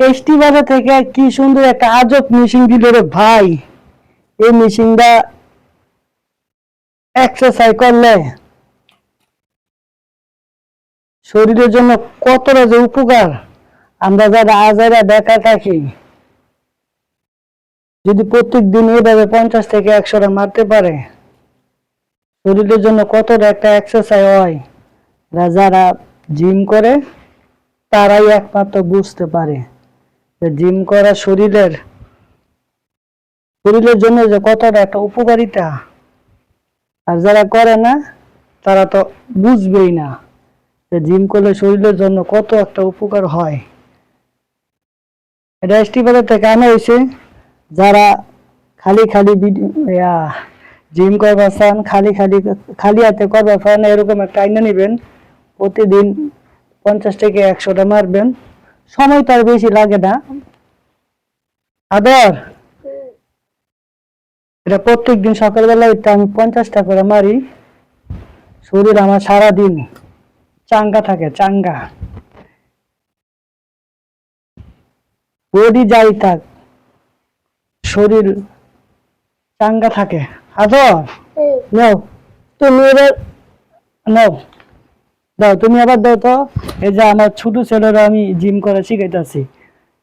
Tasty বাজার থেকে কি সুন্দর একটা আজব মেশিন দিল রে ভাই। এই মেশিনটা এক্সারসাইজ করলে শরীরের জন্য কতটা যে উপকার, আমরা যারা আজারা বেকার থাকি যদি প্রত্যেক দিন এভাবে 50 থেকে 100টা মারতে পারে শরীরের জন্য কতটা একটা এক্সারসাইজ হয়। যারা জিম করে তারাই একমাত্র বুঝতে পারে যে জিম করা শরীরের শরীরের জন্য যে কতটা একটা উপকারিতা। আর যারা করে না তারা তো বুঝবেই না যে জিম করলে শরীরের জন্য কত একটা উপকার হয়। এটা বাজার থেকে আনা হয়েছে। যারা খালি খালি জিম করবার চান, খালি খালি খালি হাতে করবার চান, এরকম একটা আইনা নেবেন। প্রতিদিন 50 থেকে 100টা মারবেন। সময় তো আর বেশি লাগে না। আদর এটা প্রত্যেক দিন সকালবেলা উঠতে আমি 50টা করে মারি। শরীর আমার সারাদিন চাঙ্গা থাকে, চাঙ্গা। বডি যাই থাক, শরীর চাঙ্গা থাকে। আদর নাও তুমি এবার, নাও দাও তুমি আবার দাও তো। এই যে আমার ছোট ছেলেরা আমি জিম করা শিখাইতেছি,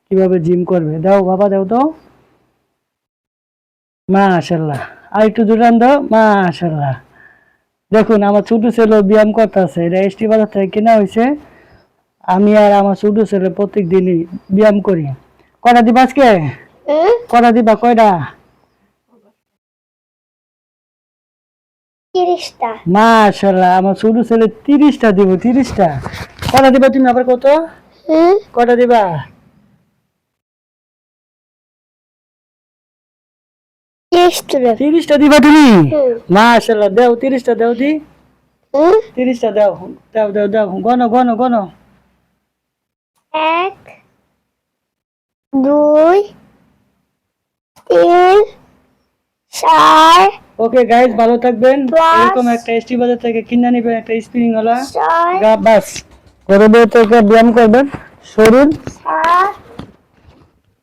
কিভাবে জিম করবে। দাও বাবা, দাও তো। মাশাআল্লাহ, আর একটু জোরান দাও। মাশাআল্লাহ, দেখুন আমার ছোট ছেলে ব্যায়াম করতেছে। এটা বাজার থেকে কেনা হয়েছে। আমি আর আমার ছোট ছেলে প্রত্যেক দিনই ব্যায়াম করি। কয়টা দিবা আজকে? কয়টা দিবা? কয়টা? 30টা। মাশাআল্লাহ, আমার ছোট ছেলে 30টা দিব। 30টা কয়টা দিবা তুমি আবার? কত? কয়টা দিবা? 30টা দিবা তুমি? মাশাআল্লাহ, দাও 30টা দাও দি। 30টা দাও, দাও দাও দাও। গনো গনো গনো। 1 2 3 4 ওকে গাইস, ভালো থাকবেন। এরকম একটা বাজার থেকে কিনে নেবেন, একটা স্পিনিং ওয়ালা। বাস ঘরে বসে থেকে ব্যায়াম করবেন, শরীর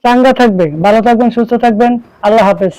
চাঙ্গা থাকবে। ভালো থাকবেন, সুস্থ থাকবেন। আল্লাহ হাফেজ।